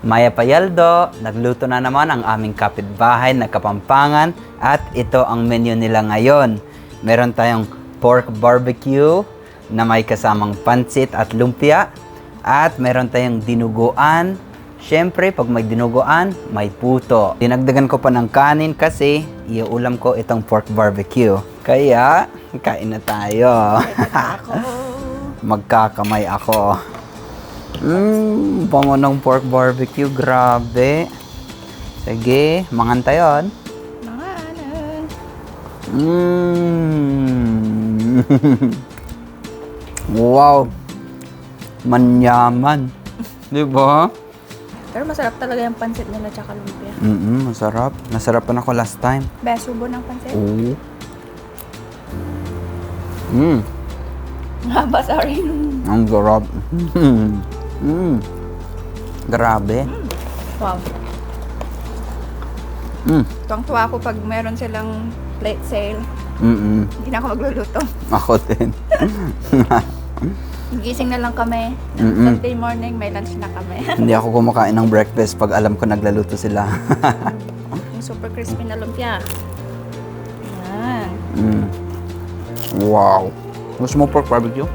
Maya Payaldo, nagluto na naman ang aming kapitbahay na Kapampangan at ito ang menu nila ngayon. Meron tayong pork barbecue na may kasamang pansit at lumpia at meron tayong dinuguan. Siyempre, pag may dinuguan, may puto. Dinagdagan ko pa ng kanin kasi iuulam ko itong pork barbecue. Kaya, kain na tayo. Magkakamay ako. Bango ng pork barbecue. Grabe. Sige, mangan tayo. Manganan. Wow. Manyaman. Diba? Pero masarap talaga yung pansit nila tsaka lumpia. Masarap. Nasarapan ako last time. Best subo ng pansit. Oo. Haba, sorry. Ang sarap. Grabe. Wow. Tuwang-tuwa ako pag meron silang plate sale. Hindi na ako magluluto. Ako din. Gising na lang kami. Sunday morning, may lunch na kami. Hindi ako kumakain ng breakfast pag alam ko naglaluto sila. Yung super crispy na lumpia. Yan. Wow. Gusto mo pork barbecue?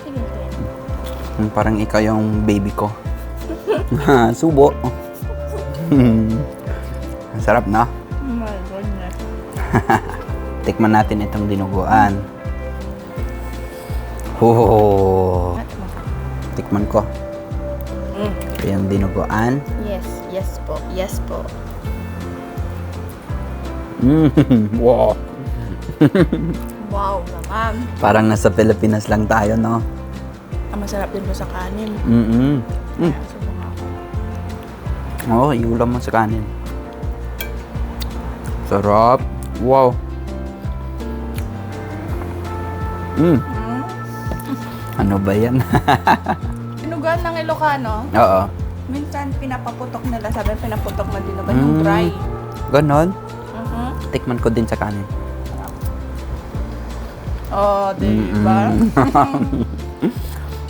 Sige, sige. Parang ikaw yung baby ko. Subo. Ang sarap na. Oh my goodness. Tikman natin itong dinuguan. Oh. Tikman ko. Ito yung dinuguan. Yes, yes po. Yes po. Wow. Wow naman. Parang nasa Pilipinas lang tayo, no? Ang masarap din po sa kanin. Kaya subong ako. Oo, iulam mo sa kanin. Sarap. Wow. Ano ba yan? Dinuguan ng Ilocano, Oo. minsan pinapaputok nila. Sabi pinaputok na dinuguan yung dry. Ganon. Tikman ko din sa kanin. Oh, diba?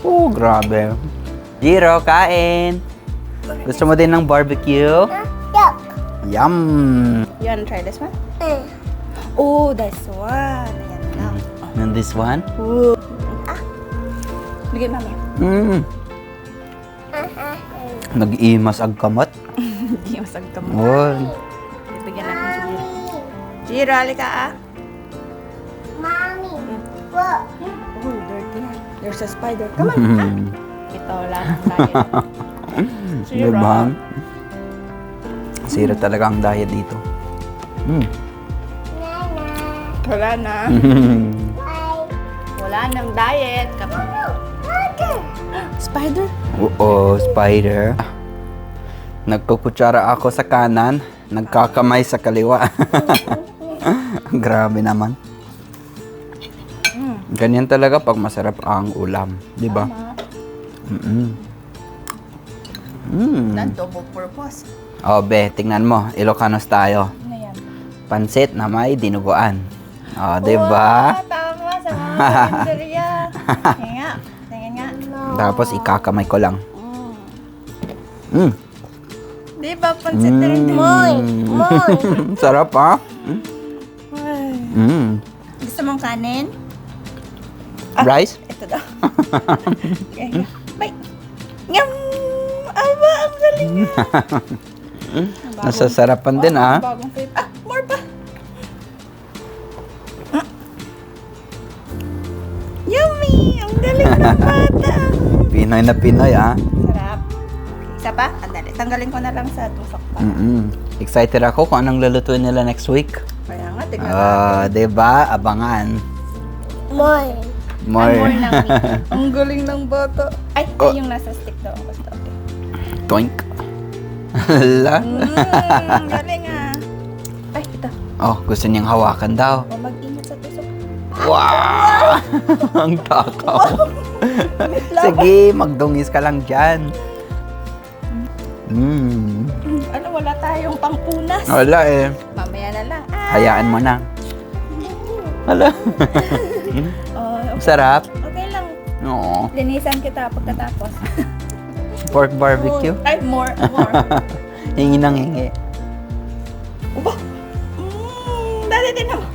Oh, grabe. Jiro, kain. Gusto mo din ng barbecue? Yum. You wanna try this one? Oh, this one. Ayan lang. And this one? Ooh. Bigay mami. Nag-imas ag kamot. Hindi masag ka mo. Oh. Bigyan natin si Jiro. Jiro, halika ah. Oh, dirty na. There's a spider. Come on. Ito, wala nang tayo. Diba? Zero talaga ang diet dito. Wala na. Wala nang diet. Spider? Oo, spider. Nagkukutsara ako sa kanan, nagkakamay sa kaliwa. Grabe naman. Ganyan talaga pag masarap ang ulam, di ba? Non-double purpose. Oh, be, tingnan mo, Ilocanos tayo. Ano yan? Pansit na may dinuguan. Oh, di ba? Wow, tama sa mga karinderya. Tingnan nga. Tingnan nga. Tapos ikakamay ko lang. Di ba, pansit na rin din? Sarap, ha? Gusto mong kanin? Rice? Ito daw. Okay. Bye. Yum! Aba, ang galing nga. Nasasarapan din, ha? Bagong flavor. Ah, more pa. Yummy! Ang galing ng bata. Pinoy na Pinoy, ha? Sarap. Isa pa? Andali. Tanggalin ko na lang sa tusok pa. Excited ako kung anong lulutuin nila next week. Kaya nga, tignan natin. Diba? Abangan. More More. ng meat. Ang galing ng bata. Ay, ay, yung nasa stick daw. Basta okay. Toink. Hala. Ang galing ah. Ay, ito. Oh, gusto niyang hawakan daw. O, mag-ingat sa tusok. Wow! Ang takaw. Sige, magdungis ka lang dyan. Ano, wala tayong pangpunas. Wala eh. Mamaya na lang. Hayaan mo na. Hala. Oh, Sarap. okay lang. Oo. Linisan kita pagkatapos. pork barbecue. Ay, more. Hingi ng hingi. Uba. Dali din naman.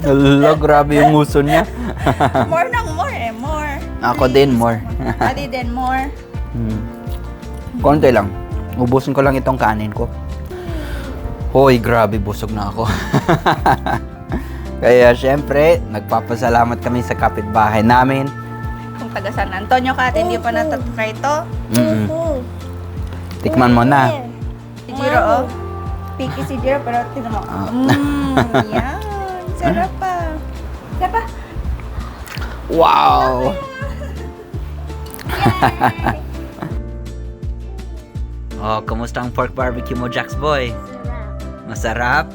Hala, grabe yung nguso niya. More ng more eh, more. Ako din, more. Dali din more. Konti lang. Ubusin ko lang itong kanin ko. Hoy, grabe, busog na ako. Kaya syempre, nagpapasalamat kami sa kapitbahay namin. Kung taga San Antonio ka at hindi pa natatry ito, Tikman mo na. si Jiro, oh. Picky si Jiro, pero tignan mo. Yan. Sarap pa. Sarap pa. Wow! Oh, kumusta ang pork barbecue mo, Jax Boy? Masarap?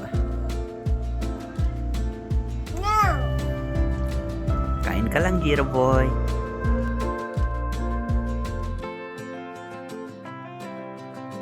Kain ka lang, Jiro Boy.